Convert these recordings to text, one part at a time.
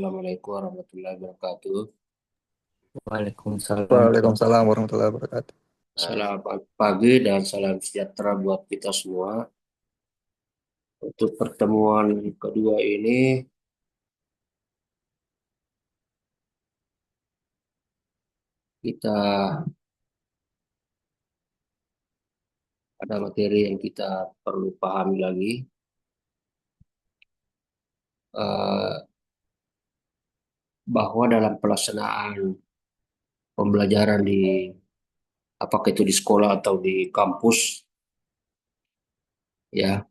Assalamualaikum warahmatullahi wabarakatuh. Waalaikumsalam warahmatullahi Waalaikumsalam warahmatullahi wabarakatuh. Selamat pagi dan salam sejahtera buat kita semua. Untuk pertemuan kedua ini, kita ada materi yang kita perlu pahami lagi, eh, bahwa dalam pelaksanaan pembelajaran apakah itu di sekolah atau di kampus, ya,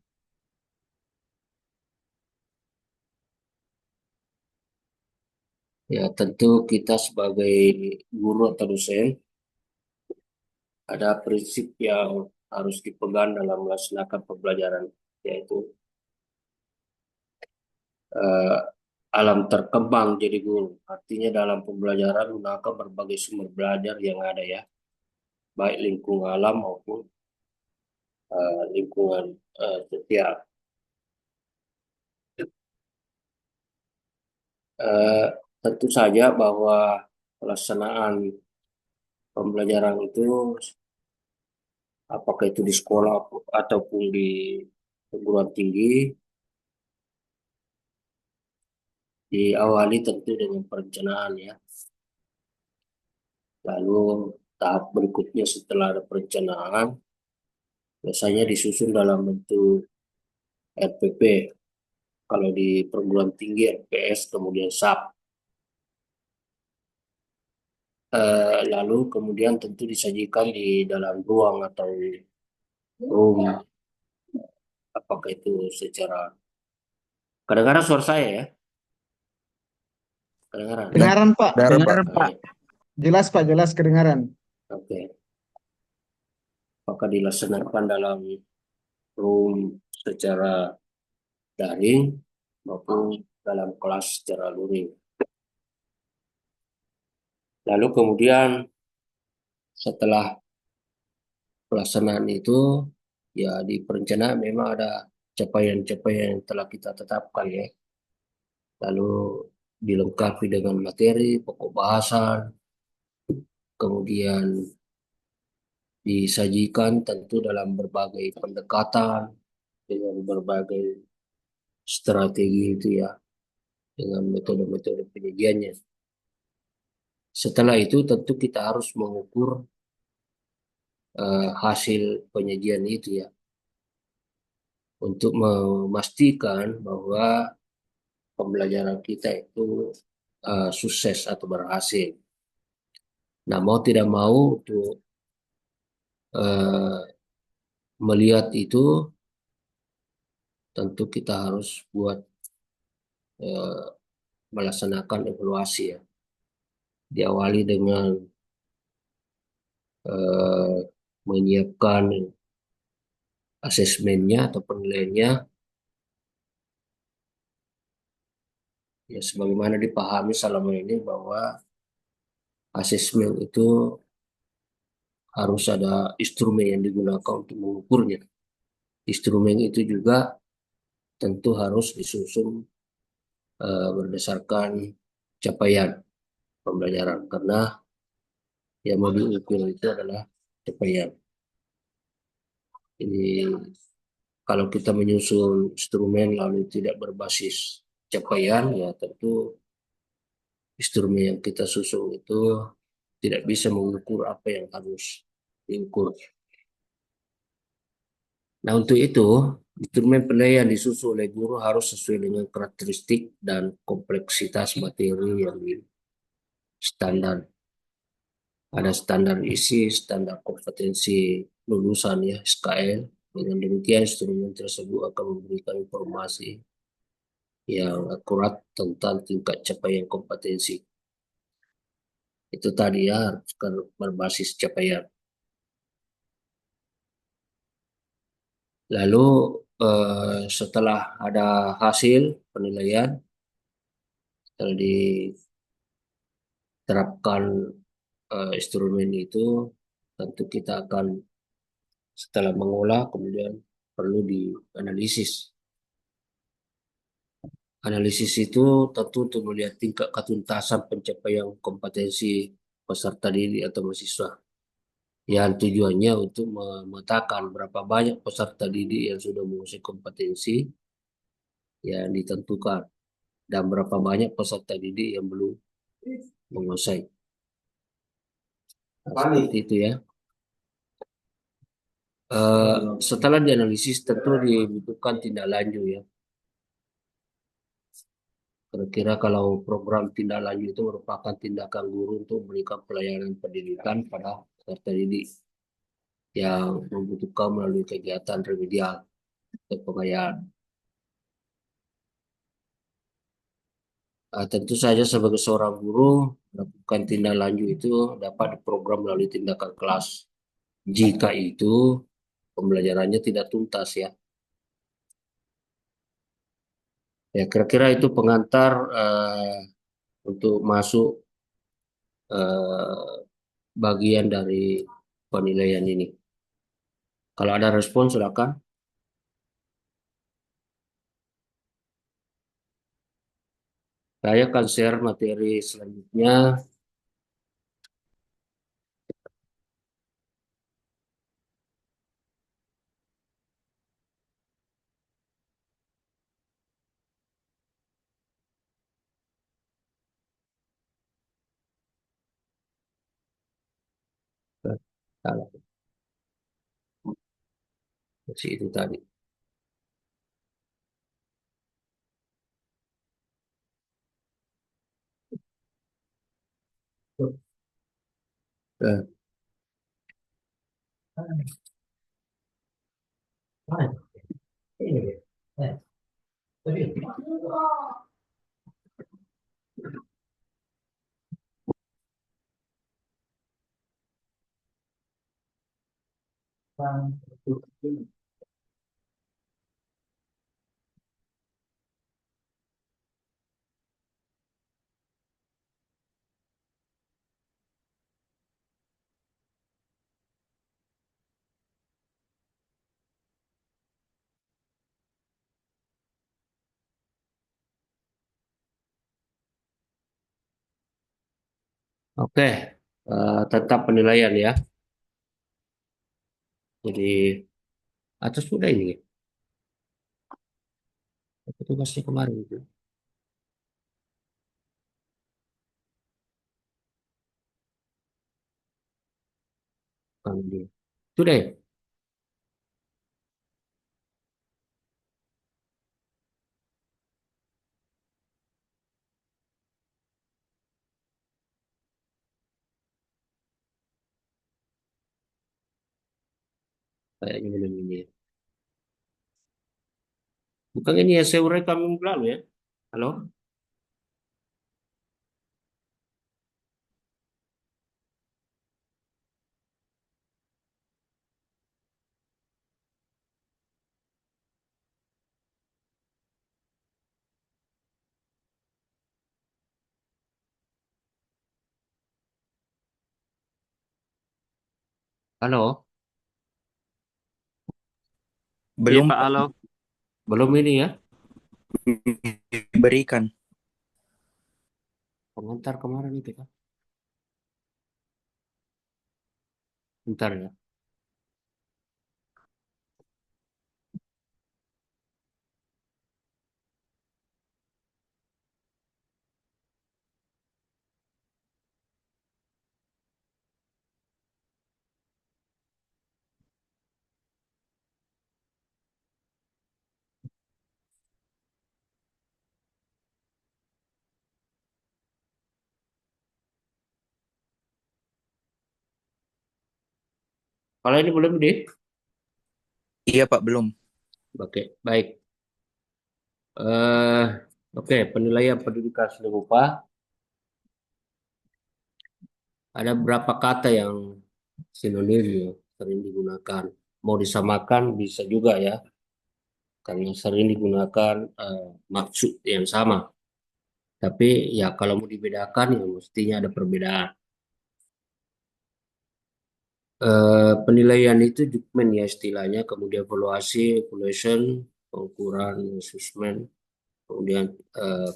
ya tentu kita sebagai guru atau dosen ada prinsip yang harus dipegang dalam melaksanakan pembelajaran, yaitu eh, alam terkembang jadi guru. Artinya dalam pembelajaran gunakan berbagai sumber belajar yang ada ya, baik lingkungan alam maupun lingkungan sosial. Eh, Tentu saja bahwa pelaksanaan pembelajaran itu, apakah itu di sekolah ataupun di perguruan tinggi, diawali tentu dengan perencanaan ya. Lalu tahap berikutnya setelah ada perencanaan, biasanya disusun dalam bentuk RPP. Kalau di perguruan tinggi RPS, kemudian SAP. Lalu kemudian tentu disajikan di dalam ruang atau room, apakah itu secara kedengaran suara saya ya, kedengaran. Ya, Kedengaran Pak, daerah Pak. kedengaran Pak. Baik. Jelas Pak, jelas kedengaran. Oke, apakah dilaksanakan dalam room secara daring maupun dalam kelas secara luring. Lalu kemudian setelah pelaksanaan itu, ya di perencanaan memang ada capaian-capaian yang telah kita tetapkan ya. Lalu dilengkapi dengan materi, pokok bahasan, kemudian disajikan tentu dalam berbagai pendekatan, dengan berbagai strategi itu ya, dengan metode-metode penyajiannya. Setelah itu tentu kita harus mengukur hasil penyajian itu ya, untuk memastikan bahwa pembelajaran kita itu sukses atau berhasil. Nah, mau tidak mau untuk eh, melihat itu, tentu kita harus buat eh, melaksanakan evaluasi ya. Diawali dengan eh, menyiapkan asesmennya atau penilaiannya, ya sebagaimana dipahami selama ini bahwa asesmen itu harus ada instrumen yang digunakan untuk mengukurnya. Instrumen itu juga tentu harus disusun berdasarkan capaian pembelajaran, karena yang mau diukur itu adalah capaian. Ini kalau kita menyusun instrumen lalu tidak berbasis capaian, ya tentu instrumen yang kita susun itu tidak bisa mengukur apa yang harus diukur. Nah, untuk itu, instrumen penilaian disusun oleh guru harus sesuai dengan karakteristik dan kompleksitas materi yang standar. Ada standar isi, standar kompetensi lulusan ya, SKL. Dengan demikian, instrumen tersebut akan memberikan informasi yang akurat tentang tingkat capaian kompetensi. Itu tadi ya, harus berbasis capaian. Lalu setelah ada hasil penilaian, setelah diterapkan instrumen itu, tentu kita akan setelah mengolah kemudian perlu dianalisis. Analisis itu tentu untuk melihat tingkat ketuntasan pencapaian kompetensi peserta didik atau mahasiswa. Yang tujuannya untuk memetakan berapa banyak peserta didik yang sudah menguasai kompetensi yang ditentukan dan berapa banyak peserta didik yang belum menguasai. Nah, seperti itu ya. Setelah dianalisis tentu dibutuhkan tindak lanjut ya. Kira-kira kalau program tindak lanjut itu merupakan tindakan guru untuk memberikan pelayanan pendidikan pada peserta didik yang membutuhkan melalui kegiatan remedial atau pengayaan. Tentu saja sebagai seorang guru melakukan tindak lanjut itu dapat diprogram melalui tindakan kelas. Jika itu pembelajarannya tidak tuntas ya. Ya kira-kira itu pengantar untuk masuk eh, bagian dari penilaian ini. Kalau ada respon silakan. Saya akan share materi selanjutnya. Salah, itu tadi. Eh, Oke, tetap penilaian ya. Jadi atas sudah ini. Petugasnya kemarin itu. Kang dia. Sudah ya? Kayaknya belum ini ya. Bukan ini ya, saya uraikan minggu lalu ya. Halo? Halo? Iya Belum Pak, Pak, halo. Belum ini ya? diberikan. Pengantar kemarin itu kan. Bentar ya. Kalau ini belum deh. Iya Pak, belum. Oke, baik. eh oke, penilaian pendidikan seni rupa. Ada berapa kata yang sinonim ya, sering digunakan. Mau disamakan bisa juga ya, karena sering digunakan maksud yang sama. Tapi ya kalau mau dibedakan ya mestinya ada perbedaan. Penilaian itu judgment ya istilahnya, kemudian evaluasi, evaluation, pengukuran, assessment. kemudian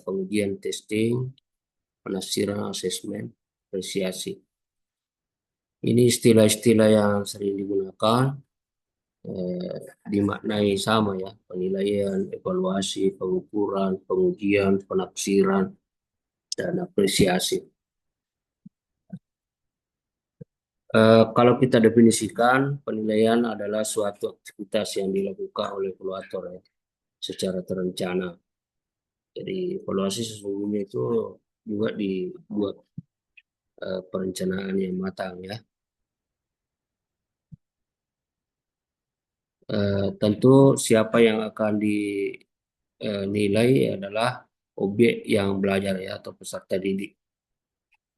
pengujian testing, penafsiran, asesmen, apresiasi. Ini istilah-istilah yang sering digunakan, dimaknai sama ya, penilaian, evaluasi, pengukuran, pengujian, penafsiran, dan apresiasi. Kalau kita definisikan, penilaian adalah suatu aktivitas yang dilakukan oleh evaluator ya, secara terencana. Jadi evaluasi sesungguhnya itu juga dibuat perencanaan yang matang ya. Tentu siapa yang akan dinilai adalah objek yang belajar ya atau peserta didik.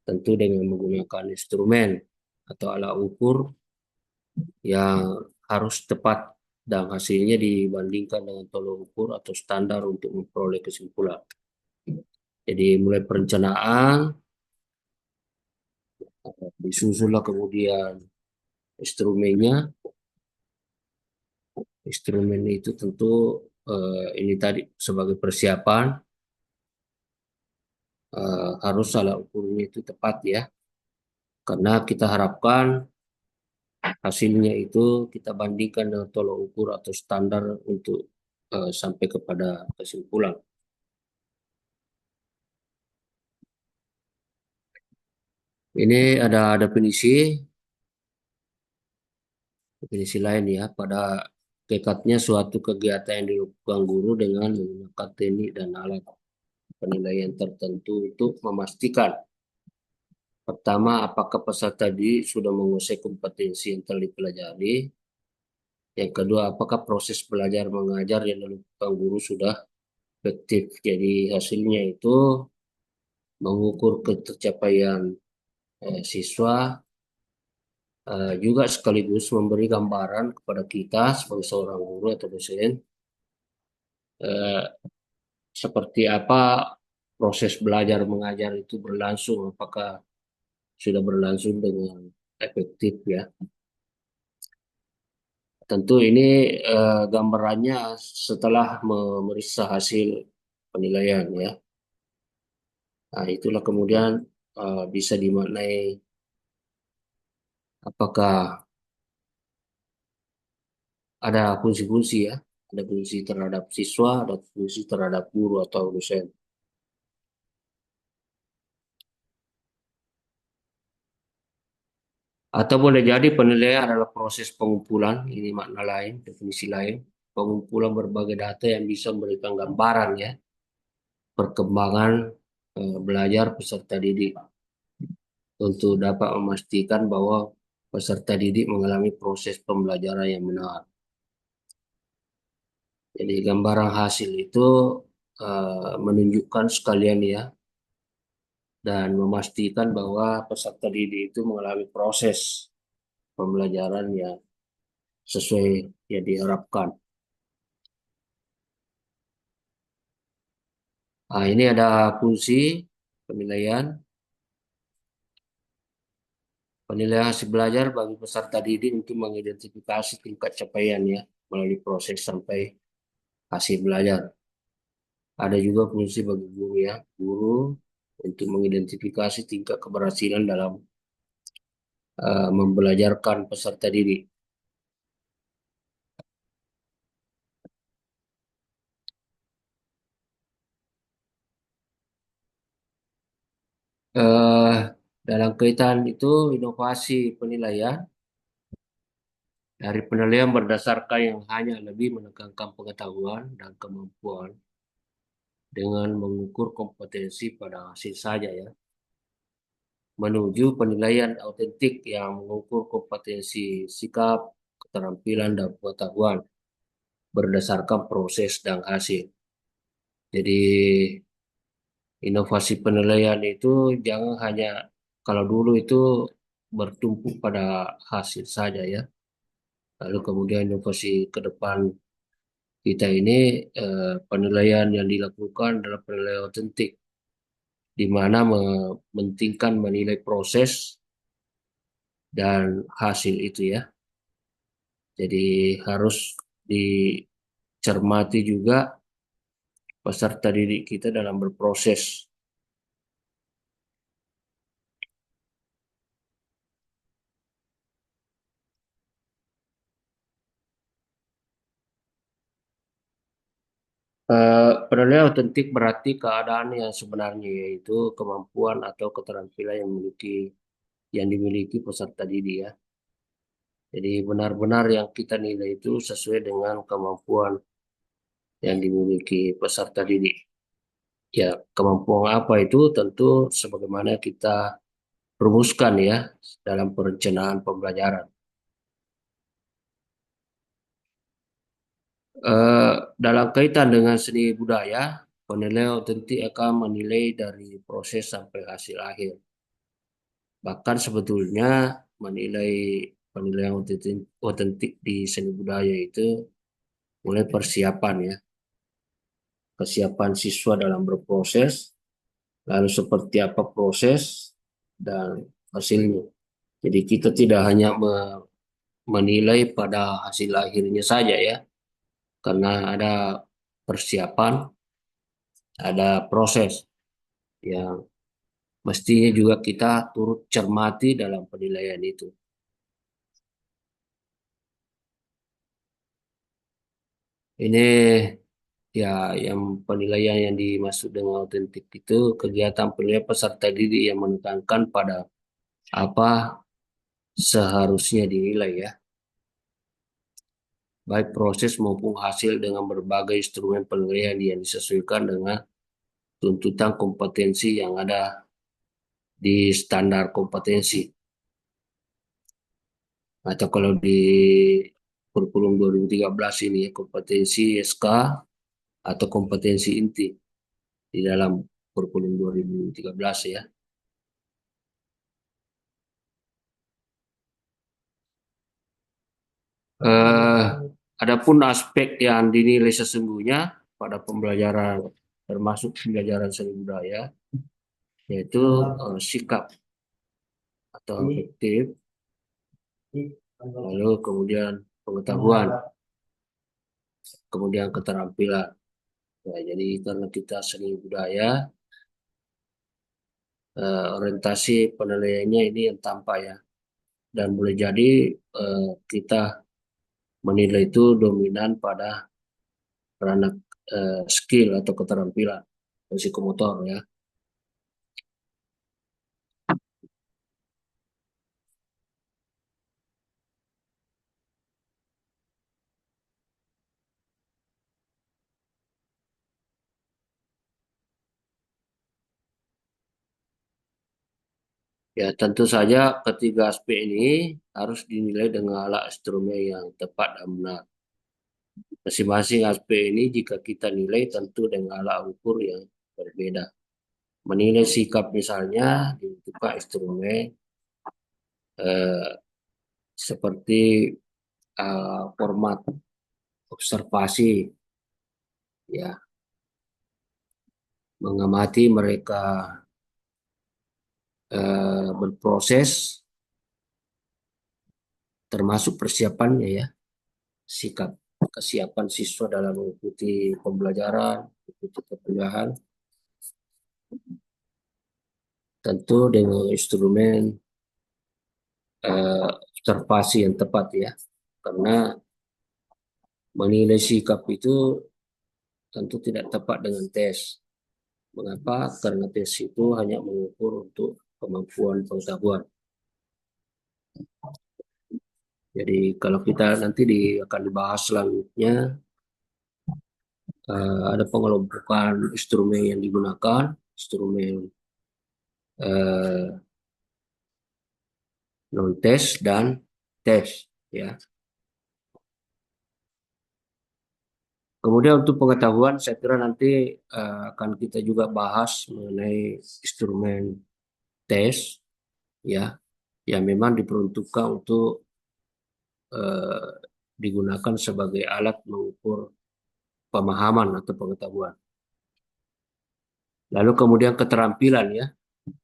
Tentu dengan menggunakan instrumen atau alat ukur yang harus tepat dan hasilnya dibandingkan dengan tolok ukur atau standar untuk memperoleh kesimpulan. Jadi mulai perencanaan, disusunlah kemudian instrumennya. Instrumen itu tentu ini tadi sebagai persiapan, harus alat ukurnya itu tepat ya, karena kita harapkan hasilnya itu kita bandingkan dengan tolok ukur atau standar untuk sampai kepada kesimpulan. Ini ada definisi lain ya, pada tekadnya suatu kegiatan yang dilakukan guru dengan menggunakan teknik dan alat penilaian tertentu untuk memastikan, pertama, apakah peserta didik sudah menguasai kompetensi yang telah dipelajari. Yang kedua, apakah proses belajar mengajar yang dilakukan guru sudah efektif. Jadi hasilnya itu mengukur ketercapaian siswa, juga sekaligus memberi gambaran kepada kita sebagai seorang guru atau dosen, eh, seperti apa proses belajar mengajar itu berlangsung, apakah sudah berlangsung dengan efektif ya. Tentu ini gambarannya setelah memeriksa hasil penilaian ya. Nah, itulah kemudian bisa dimaknai apakah ada fungsi-fungsi ya. Ada fungsi terhadap siswa, ada fungsi terhadap guru atau dosen. Atau boleh jadi penilaian adalah proses pengumpulan, ini makna lain, definisi lain. Pengumpulan berbagai data yang bisa memberikan gambaran ya, perkembangan belajar peserta didik untuk dapat memastikan bahwa peserta didik mengalami proses pembelajaran yang benar. Jadi gambaran hasil itu menunjukkan sekalian ya, dan memastikan bahwa peserta didik itu mengalami proses pembelajaran yang sesuai yang diharapkan. Nah, ini ada fungsi penilaian. Penilaian hasil belajar bagi peserta didik untuk mengidentifikasi tingkat capaian ya melalui proses sampai hasil belajar. Ada juga fungsi bagi guru ya, guru untuk mengidentifikasi tingkat keberhasilan dalam membelajarkan peserta didik. Eh, Dalam kaitan itu inovasi penilaian, dari penilaian berdasarkan yang hanya lebih menekankan pengetahuan dan kemampuan dengan mengukur kompetensi pada hasil saja ya, menuju penilaian autentik yang mengukur kompetensi sikap, keterampilan, dan pengetahuan berdasarkan proses dan hasil. Jadi inovasi penilaian itu jangan hanya, kalau dulu itu bertumpu pada hasil saja ya. Lalu kemudian inovasi ke depan kita ini, penilaian yang dilakukan adalah penilaian autentik, di mana mementingkan menilai proses dan hasil itu ya. Jadi harus dicermati juga peserta didik kita dalam berproses. Penilaian otentik berarti keadaan yang sebenarnya, yaitu kemampuan atau keterampilan yang dimiliki peserta didik ya. Jadi benar-benar yang kita nilai itu sesuai dengan kemampuan yang dimiliki peserta didik. Ya, kemampuan apa itu tentu sebagaimana kita rumuskan ya dalam perencanaan pembelajaran. Dalam kaitan dengan seni budaya, penilaian otentik akan menilai dari proses sampai hasil akhir. Bahkan sebetulnya menilai penilaian otentik di seni budaya itu mulai persiapan ya, kesiapan siswa dalam berproses, lalu seperti apa proses dan hasilnya. Jadi kita tidak hanya menilai pada hasil akhirnya saja ya, karena ada persiapan, ada proses yang mestinya juga kita turut cermati dalam penilaian itu. Ini ya yang penilaian yang dimaksud dengan otentik itu kegiatan penilaian peserta didik yang menekankan pada apa seharusnya dinilai ya, baik proses maupun hasil dengan berbagai instrumen penilaian yang disesuaikan dengan tuntutan kompetensi yang ada di standar kompetensi. Atau kalau di kurikulum 2013 ini kompetensi SK atau kompetensi inti di dalam kurikulum 2013 ya. Adapun aspek yang dinilai sesungguhnya pada pembelajaran termasuk pembelajaran seni budaya yaitu sikap atau afektif, lalu kemudian pengetahuan, kemudian keterampilan. Ya, jadi karena kita seni budaya, orientasi penilaiannya ini yang tampak ya, dan boleh jadi kita menilai itu dominan pada ranah skill atau keterampilan psikomotor ya. Ya, tentu saja ketiga aspek ini harus dinilai dengan alat instrumen yang tepat dan benar. Masing-masing aspek ini jika kita nilai tentu dengan alat ukur yang berbeda. Menilai sikap misalnya dibutuhkan instrumen eh, seperti format observasi, ya, mengamati mereka berproses, termasuk persiapannya ya, sikap kesiapan siswa dalam mengikuti pembelajaran, mengikuti perkuliahan, tentu dengan instrumen observasi yang tepat ya, karena menilai sikap itu tentu tidak tepat dengan tes. Mengapa? Karena tes itu hanya mengukur untuk kemampuan pengetahuan. Jadi kalau kita nanti akan dibahas selanjutnya, ada pengelompokan instrumen yang digunakan, instrumen non-tes dan tes, ya. Kemudian untuk pengetahuan, saya kira nanti akan kita juga bahas mengenai instrumen tes, ya, yang memang diperuntukkan untuk digunakan sebagai alat mengukur pemahaman atau pengetahuan. Lalu kemudian keterampilan ya.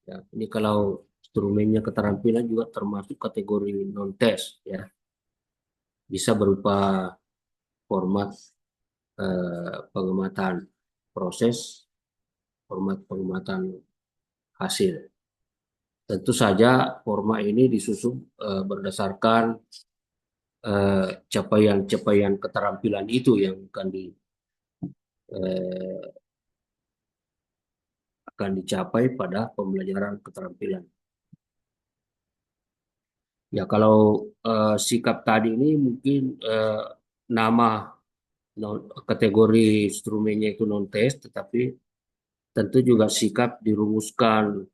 Ya, ini kalau instrumennya keterampilan juga termasuk kategori non-tes ya. Bisa berupa format pengamatan proses format pengamatan hasil. Tentu saja format ini disusun berdasarkan capaian-capaian keterampilan itu yang eh, akan dicapai pada pembelajaran keterampilan. Ya kalau sikap tadi ini mungkin nama kategori instrumennya itu non tes, tetapi tentu juga sikap dirumuskan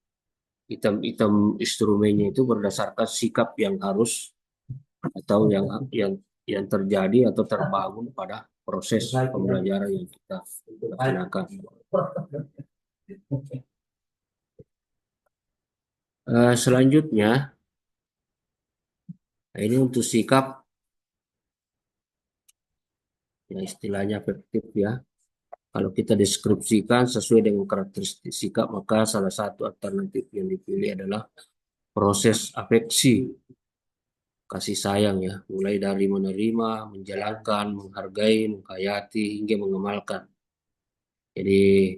item-item instrumennya itu berdasarkan sikap yang harus atau yang terjadi atau terbangun pada proses pembelajaran yang kita laksanakan. Selanjutnya, nah ini untuk sikap, ya istilahnya afektif ya. Kalau kita deskripsikan sesuai dengan karakteristik sikap, maka salah satu alternatif yang dipilih adalah proses afeksi, kasih sayang ya, mulai dari menerima, menjalankan, menghargai, menghayati, hingga mengamalkan. Jadi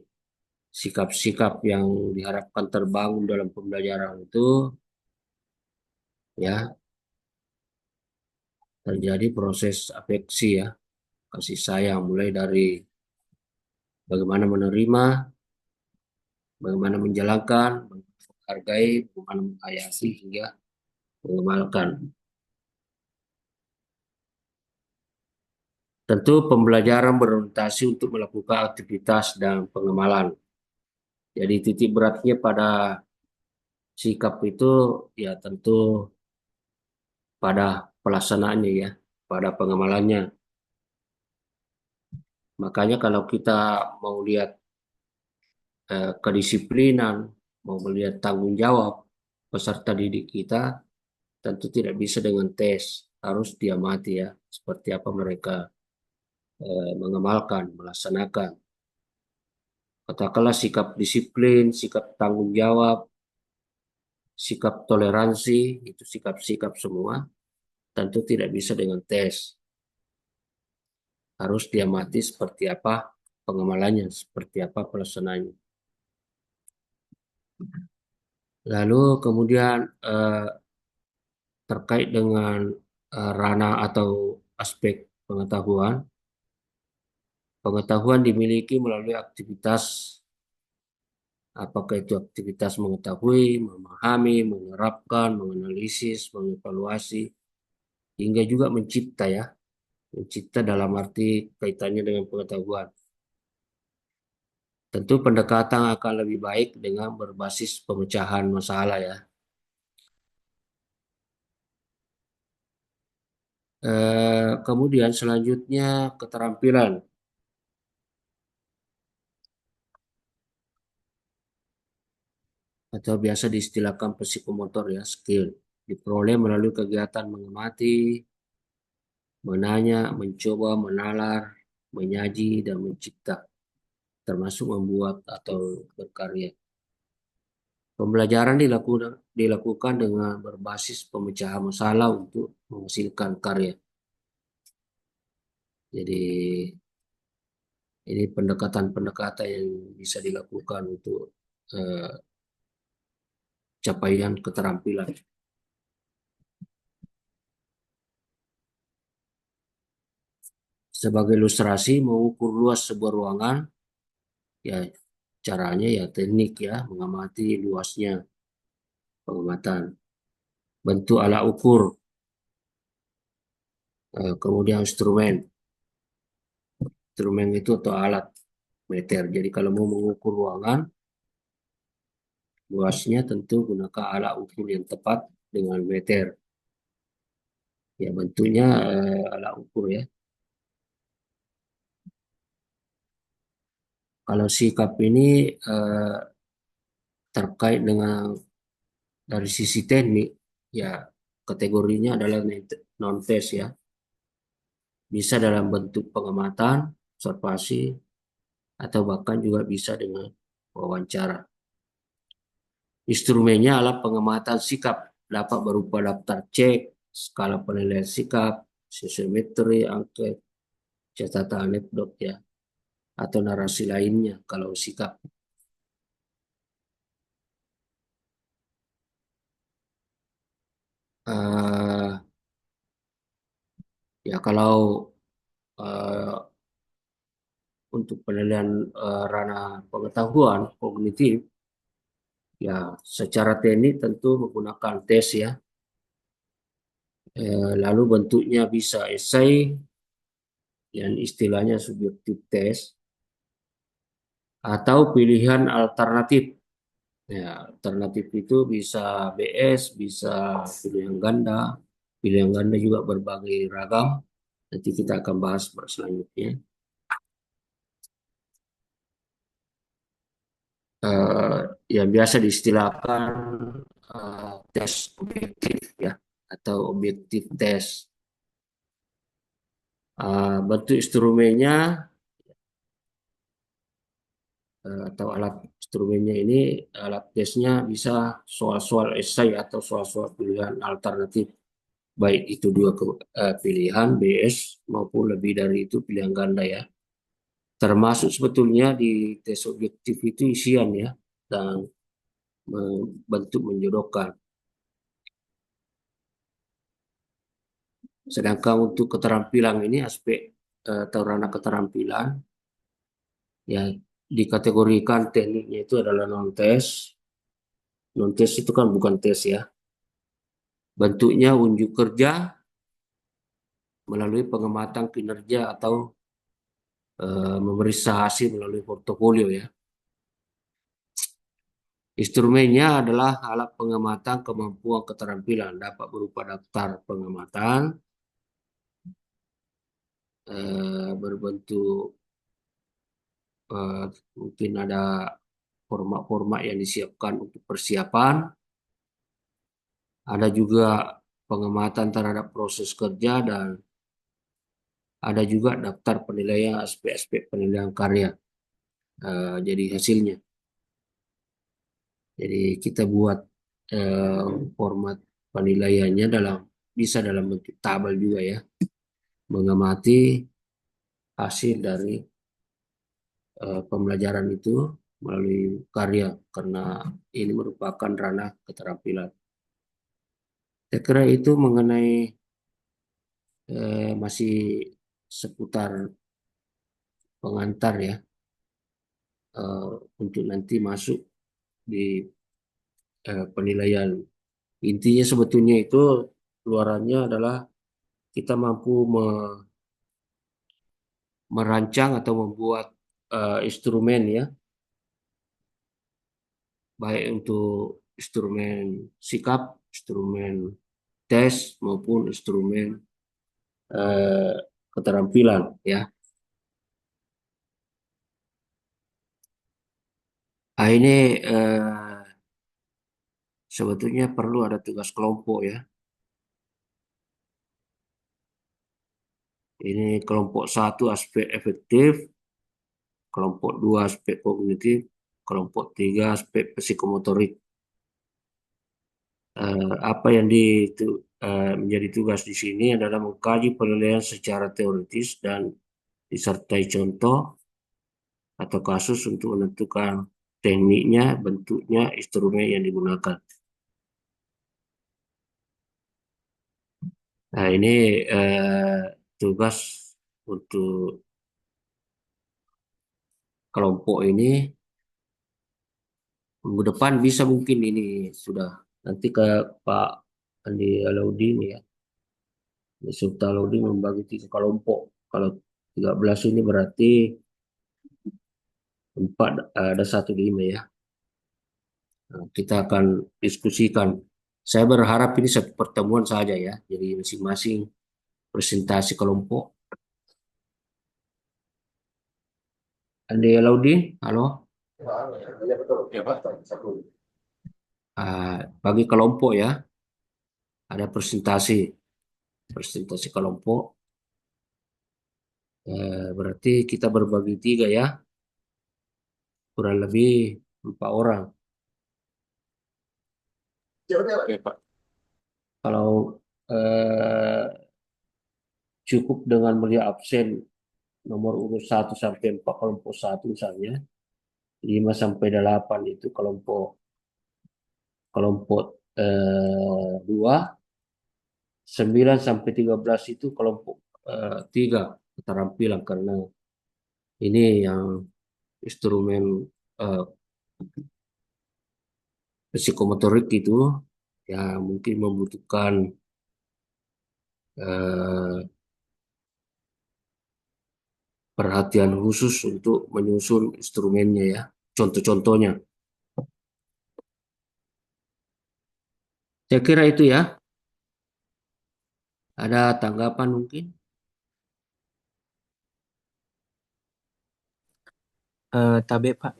sikap-sikap yang diharapkan terbangun dalam pembelajaran itu ya terjadi proses afeksi ya, kasih sayang, mulai dari bagaimana menerima, bagaimana menjalankan, menghargai, bagaimana menghayati, hingga mengamalkan. Tentu pembelajaran berorientasi untuk melakukan aktivitas dan pengamalan. Jadi titik beratnya pada sikap itu ya tentu pada pelaksanaannya ya, pada pengamalannya. Makanya kalau kita mau lihat kedisiplinan, mau melihat tanggung jawab peserta didik kita, tentu tidak bisa dengan tes, harus diamati ya, seperti apa mereka mengamalkan, melaksanakan. Katakanlah sikap disiplin, sikap tanggung jawab, sikap toleransi, itu sikap-sikap semua, tentu tidak bisa dengan tes. Harus diamati seperti apa pengamalannya, seperti apa pelaksanaannya. Lalu kemudian terkait dengan ranah atau aspek pengetahuan, pengetahuan dimiliki melalui aktivitas, apakah itu aktivitas mengetahui, memahami, menerapkan, menganalisis, mengevaluasi, hingga juga mencipta ya. Mencipta dalam arti kaitannya dengan pengetahuan. Tentu pendekatan akan lebih baik dengan berbasis pemecahan masalah ya. Kemudian selanjutnya keterampilan atau biasa diistilahkan psikomotor ya, skill. Diperoleh melalui kegiatan mengamati, menanya, mencoba, menalar, menyaji, dan mencipta, termasuk membuat atau berkarya. Pembelajaran dilakukan dengan berbasis pemecahan masalah untuk menghasilkan karya. Jadi ini pendekatan-pendekatan yang bisa dilakukan untuk eh, capaian keterampilan. Sebagai ilustrasi, mengukur luas sebuah ruangan, ya caranya ya teknik ya, mengamati luasnya pengamatan. Bentuk alat ukur, kemudian instrumen. Instrumen itu atau alat meter. Jadi kalau mau mengukur ruangan, luasnya tentu gunakan alat ukur yang tepat dengan meter. Ya bentuknya alat ukur ya. Kalau sikap ini terkait dengan dari sisi teknik, ya kategorinya adalah non test ya. Bisa dalam bentuk pengamatan, observasi, atau bahkan juga bisa dengan wawancara. Instrumennya alat pengamatan sikap, dapat berupa daftar cek, skala penilaian sikap, sosiometri, angket, catatan anekdot ya. atau narasi lainnya kalau sikap. Eh, ya kalau eh, untuk penilaian ranah pengetahuan kognitif, ya secara teknik tentu menggunakan tes ya. Lalu bentuknya bisa esai yang istilahnya subjektif test atau pilihan alternatif. Ya, alternatif itu bisa BS, bisa pilihan ganda. Pilihan ganda juga berbagai ragam. Nanti kita akan bahas selanjutnya. Eh, yang biasa diistilahkan tes objektif ya atau objektif tes. Bentuk instrumennya atau alat instrumennya ini alat tesnya bisa soal-soal esai atau soal-soal pilihan alternatif baik itu dua pilihan BS maupun lebih dari itu pilihan ganda ya. Termasuk sebetulnya di tes objektif itu isian ya dan bentuk menjodohkan. Sedangkan untuk keterampilan ini aspek atau ranah keterampilan ya dikategorikan tekniknya itu adalah non tes. Non tes itu kan bukan tes ya. Bentuknya unjuk kerja melalui pengamatan kinerja atau memeriksa hasil melalui portofolio ya. Instrumennya adalah alat pengamatan kemampuan keterampilan dapat berupa daftar pengamatan berbentuk eh, mungkin ada format-format yang disiapkan untuk persiapan. Ada juga pengamatan terhadap proses kerja dan ada juga daftar penilaian aspek-aspek penilaian karya. Jadi hasilnya. Jadi kita buat eh, format penilaiannya bisa dalam bentuk tabel juga ya, mengamati hasil dari pembelajaran itu melalui karya karena ini merupakan ranah keterampilan. Saya kira itu mengenai masih seputar pengantar ya eh, untuk nanti masuk di penilaian. Intinya sebetulnya itu luarannya adalah kita mampu merancang atau membuat instrumen ya, baik untuk instrumen sikap, instrumen tes maupun instrumen eh, keterampilan ya. Nah, ini sebetulnya perlu ada tugas kelompok ya. Ini kelompok satu aspek efektif, kelompok dua aspek kognitif, kelompok tiga aspek psikomotorik. Apa yang menjadi tugas di sini adalah mengkaji penilaian secara teoritis dan disertai contoh atau kasus untuk menentukan tekniknya, bentuknya, instrumen yang digunakan. Nah, ini tugas untuk kelompok ini minggu depan bisa mungkin ini sudah nanti ke Pak Andi Alaudin ya. Sultan Alaudin membagi tiga kelompok. Kalau 13 ini berarti empat ada satu di email ya. Nah, kita akan diskusikan. Saya berharap ini satu pertemuan saja ya. Jadi masing-masing presentasi kelompok. Andi Alaudin, halo. Ya betul. Ya Pak. Bagi kelompok ya, ada presentasi kelompok. Berarti kita berbagi tiga ya, kurang lebih 4 orang. Oke, Pak. Kalau eh, cukup dengan melihat absen nomor urut 1 sampai 4 kelompok 1 misalnya, 5 sampai 8 itu kelompok kelompok 2, 9 sampai 13 itu kelompok 3 keterampilan karena ini yang instrumen eh, psikomotorik itu ya mungkin membutuhkan eh, perhatian khusus untuk menyusun instrumennya ya. Contoh-contohnya. Saya kira itu ya. Ada tanggapan mungkin? Tabe Pak.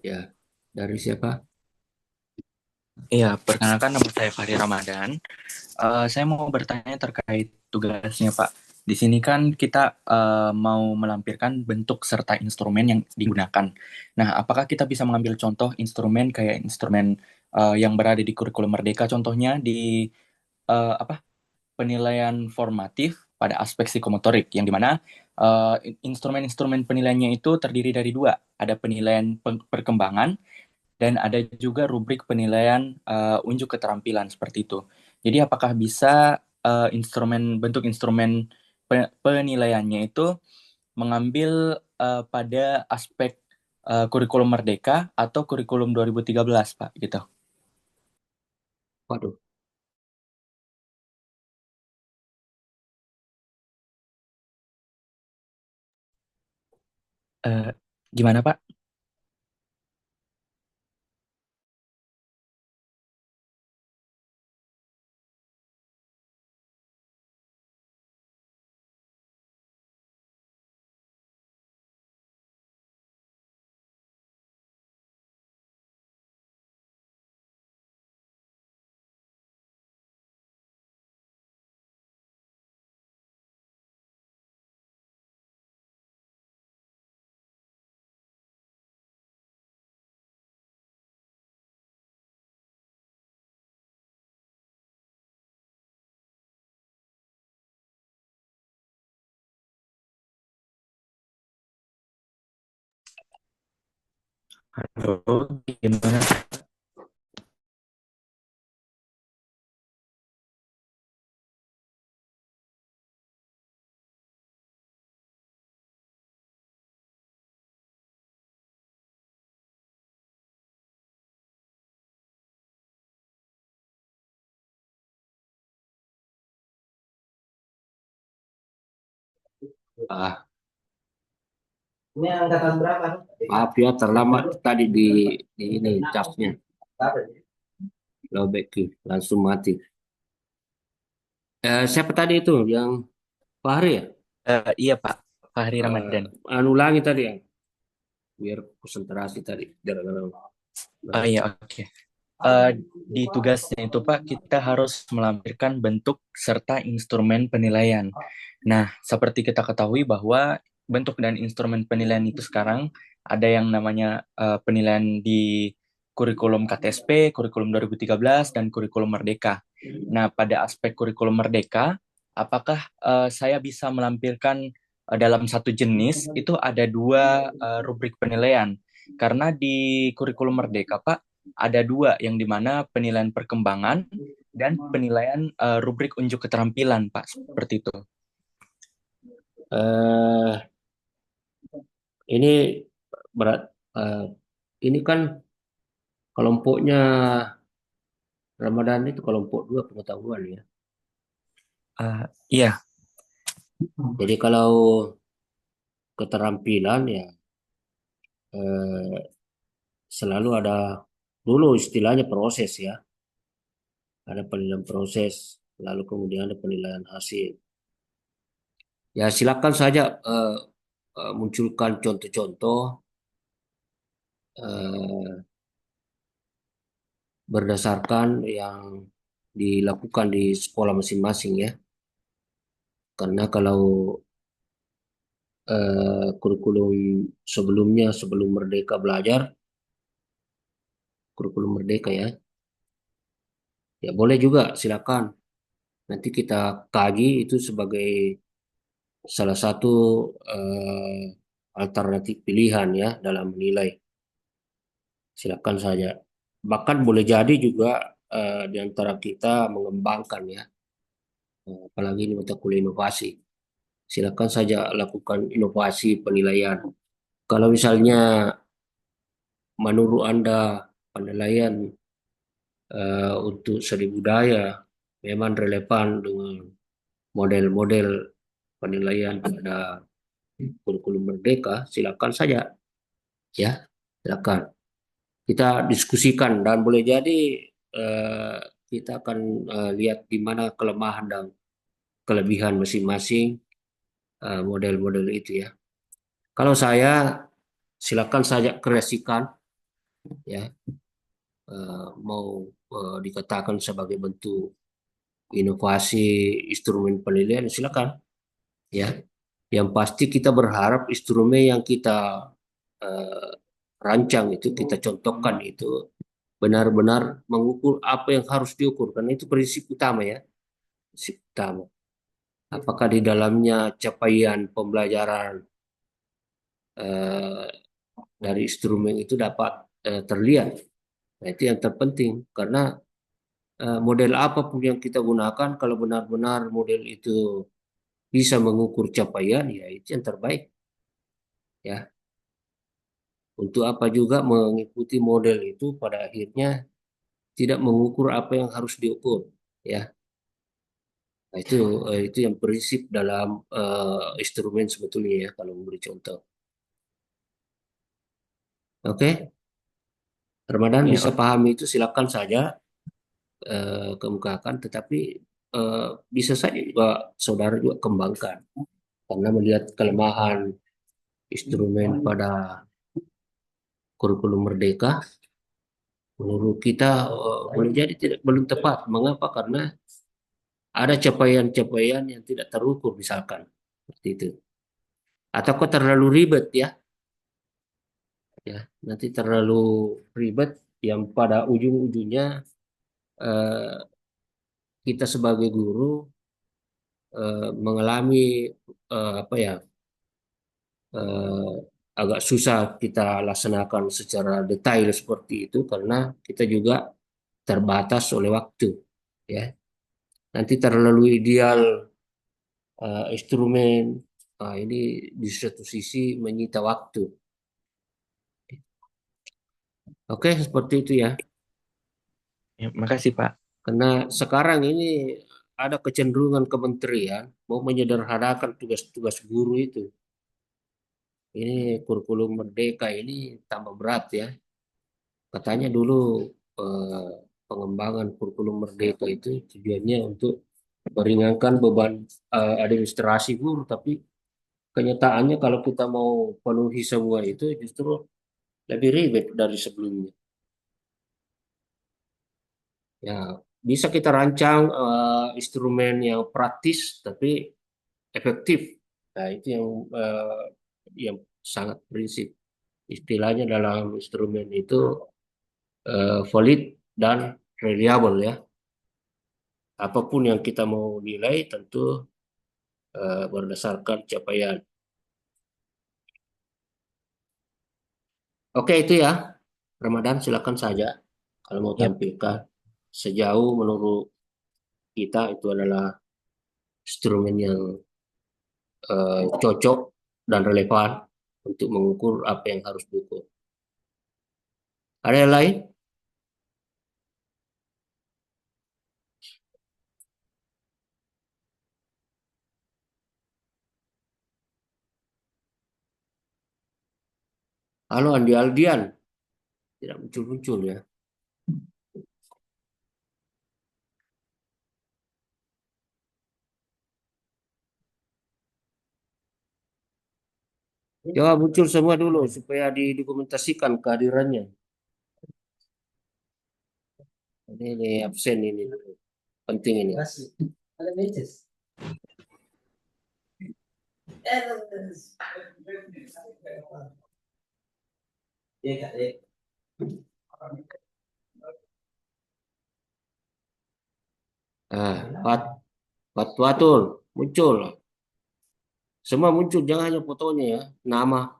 Ya, dari siapa? Iya, perkenalkan nama saya Fahri Ramadan. Saya mau bertanya terkait tugasnya Pak. Di sini kan kita mau melampirkan bentuk serta instrumen yang digunakan. Nah, apakah kita bisa mengambil contoh instrumen kayak instrumen yang berada di kurikulum Merdeka, contohnya di apa penilaian formatif pada aspek psikomotorik, yang dimana instrumen-instrumen penilaiannya itu terdiri dari dua, ada penilaian perkembangan dan ada juga rubrik penilaian unjuk keterampilan seperti itu. Jadi apakah bisa bentuk instrumen penilaiannya itu mengambil pada aspek kurikulum Merdeka atau kurikulum 2013, Pak, gitu. Waduh, Eh, Gimana, Pak? Halo, gimana? ah, Ini angkatan berapa? maaf ya terlambat tadi di ini charge-nya. Lowback langsung mati. Siapa tadi itu yang Fahri ya? Iya, Pak. Fahri Ramadan. Ulangi tadi ya, biar konsentrasi tadi. Oh iya, oke. Eh, di tugasnya itu Pak, kita harus melampirkan bentuk serta instrumen penilaian. Nah, seperti kita ketahui bahwa bentuk dan instrumen penilaian itu sekarang ada yang namanya penilaian di kurikulum KTSP, kurikulum 2013, dan kurikulum Merdeka. Nah, pada aspek kurikulum Merdeka, apakah saya bisa melampirkan dalam satu jenis itu ada dua rubrik penilaian? Karena di kurikulum Merdeka, Pak, ada dua, yang dimana penilaian perkembangan dan penilaian rubrik unjuk keterampilan, Pak, seperti itu. Eh, ini berat. eh, ini kan kelompoknya Ramadan itu kelompok 2 pengetahuan ya. Iya. Jadi kalau keterampilan ya eh, selalu ada dulu istilahnya proses ya. Ada penilaian proses, lalu kemudian ada penilaian hasil. Ya silakan saja munculkan contoh-contoh eh, berdasarkan yang dilakukan di sekolah masing-masing ya. Karena kalau kurikulum sebelumnya sebelum Merdeka belajar, kurikulum Merdeka ya, ya boleh juga silakan. Nanti kita kaji itu sebagai salah satu alternatif pilihan ya dalam menilai. Silakan saja. Bahkan boleh jadi juga di antara kita mengembangkan ya, apalagi ini mata kuliah inovasi. Silakan saja lakukan inovasi penilaian. Kalau misalnya menurut Anda penilaian untuk seni budaya memang relevan dengan model-model penilaian pada kurikulum merdeka, silakan saja ya, silakan. Kita diskusikan dan boleh jadi eh, kita akan lihat di mana kelemahan dan kelebihan masing-masing model-model itu ya. Kalau saya silakan saja kreasikan ya, mau dikatakan sebagai bentuk inovasi instrumen penilaian silakan ya. Yang pasti kita berharap instrumen yang kita eh, rancang itu kita contohkan itu benar-benar mengukur apa yang harus diukur karena itu prinsip utama ya, prinsip utama. Apakah di dalamnya capaian pembelajaran eh, dari instrumen itu dapat terlihat. Nah, itu yang terpenting karena model apapun yang kita gunakan kalau benar-benar model itu bisa mengukur capaian ya itu yang terbaik ya. Untuk apa juga mengikuti model itu pada akhirnya tidak mengukur apa yang harus diukur ya. Nah, itu yang prinsip dalam instrumen sebetulnya ya kalau memberi contoh. Oke, Ramadan Ya, bisa pahami itu silakan saja kemukakan, tetapi eh, bisa saja juga saudara juga kembangkan karena melihat kelemahan instrumen pada kurikulum merdeka, menurut kita boleh jadi tidak belum tepat. Mengapa? Karena ada capaian-capaian yang tidak terukur misalkan seperti itu. Ataukah terlalu ribet ya, ya nanti terlalu ribet yang pada ujung-ujungnya eh, kita sebagai guru mengalami apa ya eh, agak susah kita laksanakan secara detail seperti itu karena kita juga terbatas oleh waktu ya. Nanti terlalu ideal instrumen, ini di satu sisi menyita waktu. Oke, seperti itu ya. ya, makasih Pak. Karena sekarang ini ada kecenderungan kementerian mau menyederhanakan tugas-tugas guru itu. Ini kurikulum merdeka ini tambah berat ya. Katanya dulu eh, pengembangan kurikulum merdeka itu tujuannya untuk meringankan beban administrasi guru, tapi kenyataannya kalau kita mau penuhi semua itu justru lebih ribet dari sebelumnya. Ya, bisa kita rancang instrumen yang praktis tapi efektif. Nah, itu yang sangat prinsip. Istilahnya dalam instrumen itu valid dan reliable ya. Apapun yang kita mau nilai tentu berdasarkan capaian. Oke itu ya, Ramadan silakan saja kalau mau Ya, tampilkan. Sejauh menurut kita itu adalah instrumen yang cocok dan relevan untuk mengukur apa yang harus diukur. Ada yang lain? Halo Andi Aldian, tidak muncul-muncul ya. Coba muncul semua dulu supaya didokumentasikan kehadirannya. Ini absen ini penting ini. Ada meses. Iya, Kak. Iya. Ah, Fatwatul muncul. Semua muncul, jangan hanya fotonya ya. Nama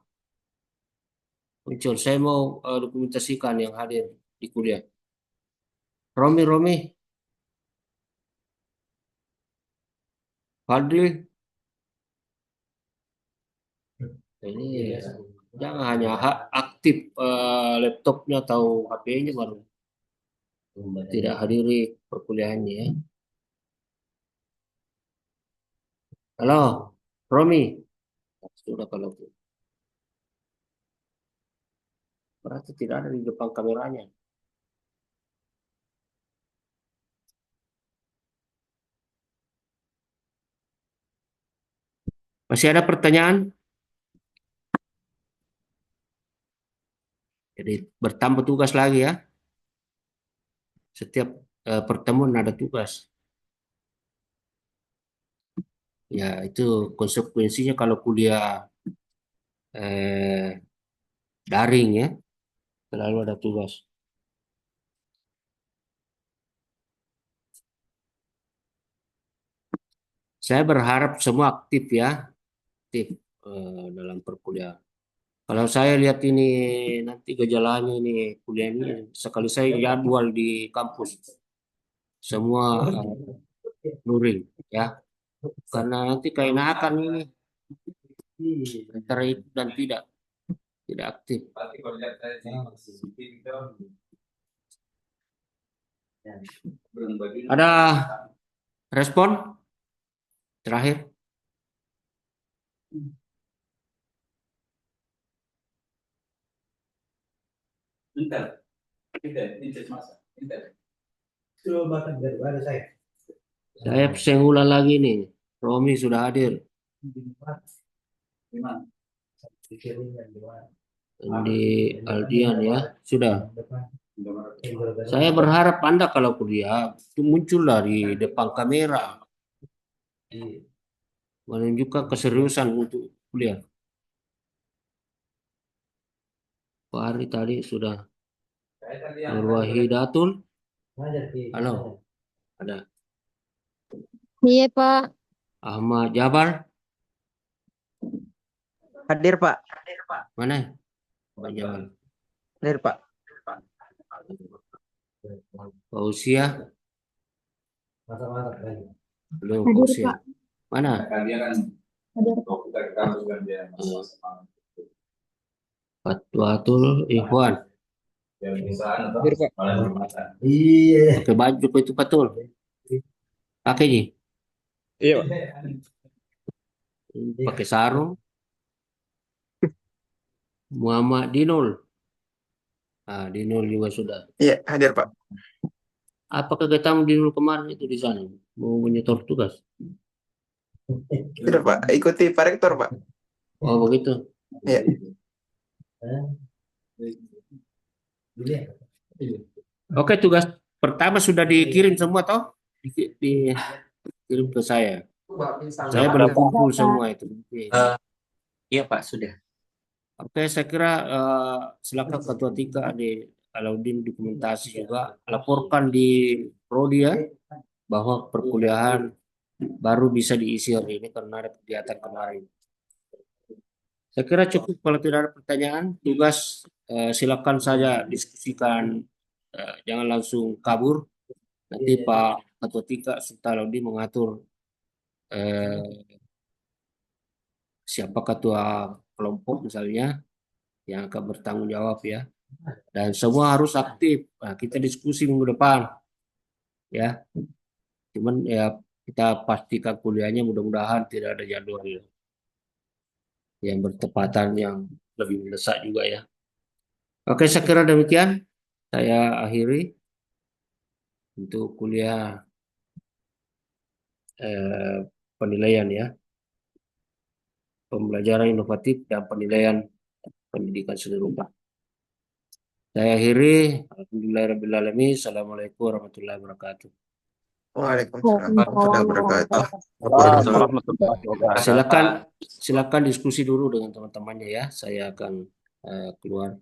muncul. Saya mau dokumentasikan yang hadir di kuliah. Romi, Romi, Fadli, ini jangan hanya aktif laptopnya atau HP-nya baru tidak hadiri perkuliahannya ya. Halo, Romi. Sudah kalau itu. Berarti tidak ada di depan kameranya. Masih ada pertanyaan? Jadi bertambah tugas lagi ya. Setiap pertemuan ada tugas. Ya itu konsekuensinya kalau kuliah eh, daring ya, selalu ada tugas. Saya berharap semua aktif ya, aktif dalam perkuliahan. Kalau saya lihat ini nanti gejalanya ini kuliah ini, sekali saya jadwal di kampus semua luring ya, karena nanti keenakan ini antara itu dan tidak aktif. Ada respon terakhir? Suruh makan baru saya. Saya pesan ulang lagi nih. Romi sudah hadir. Di Aldian ya, sudah. Saya berharap Anda kalau kuliah itu muncullah di depan kamera, menunjukkan keseriusan untuk kuliah. Pak Ari tadi sudah. Nur Wahidatul, halo, ada. Iya, Pak. Ahmad Jabar, Hadir, Pak. mana? Pak Jabar. Hadir, Pak. Fausia, Masak-masak lagi. belum Hadir, Fausia. Pak. Mana? Hadir. Fatwatul Ikhwan. Hadir, Pak. Iya. Pakai baju itu betul. Pakai ji. Iya, Pak. Pakai sarung. Muhammad Dinul. Ah, Dinul juga sudah. Iya, hadir, Pak. Apa kegiatan Dinul kemarin itu di sana? Mau menyetor tugas? Hadir, Pak. Ikuti Pak Rektor, Pak. Oh begitu. Iya. Oke, tugas pertama sudah dikirim semua toh? Dikirim ke saya. Saya belum kumpul semua itu. Iya Pak, sudah. Oke, saya kira silakan Ketua Tika di Alauddin dokumentasi juga laporkan di Prodi ya bahwa perkuliahan baru bisa diisi hari ini karena ada kegiatan kemarin. Saya kira cukup kalau tidak ada pertanyaan. Tugas silakan saja diskusikan, jangan langsung kabur. Nanti Pak Ketua Tika serta Alauddin mengatur siapa ketua kelompok misalnya yang akan bertanggung jawab ya. Dan semua harus aktif. Nah, kita diskusi minggu depan ya. Cuman ya kita pastikan kuliahnya mudah-mudahan tidak ada jadwal yang bertepatan yang lebih mendesak juga ya. Oke, saya kira demikian. Saya akhiri untuk kuliah eh, penilaian ya, pembelajaran inovatif dan penilaian pendidikan seni rupa. Saya akhiri. Alhamdulillahirrahmanirrahim. Assalamualaikum warahmatullahi wabarakatuh. Waalaikumsalam warahmatullahi wabarakatuh. Silakan diskusi dulu dengan teman-temannya ya. Saya akan keluar.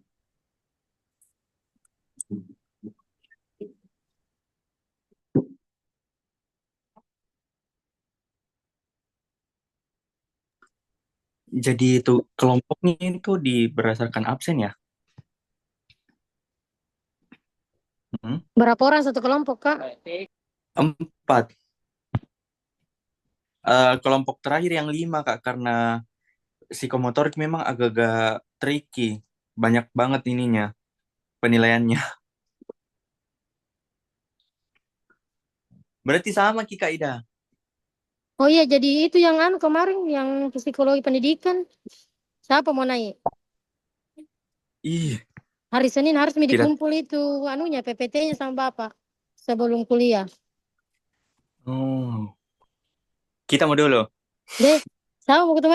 Jadi itu kelompoknya itu berdasarkan absen ya? Hmm? Berapa orang satu kelompok, Kak? 4. Kelompok terakhir yang 5 Kak, karena psikomotorik memang agak-agak tricky. Banyak banget ininya, penilaiannya. Berarti sama Ki Kak Ida. Oh iya, jadi itu yang kemarin yang psikologi pendidikan. Siapa mau naik? Ih, Hari Senin harus tidak. dikumpul itu PPT-nya sama Bapak sebelum kuliah. Oh. Kita mau dulu. Deh, sama mau ketemu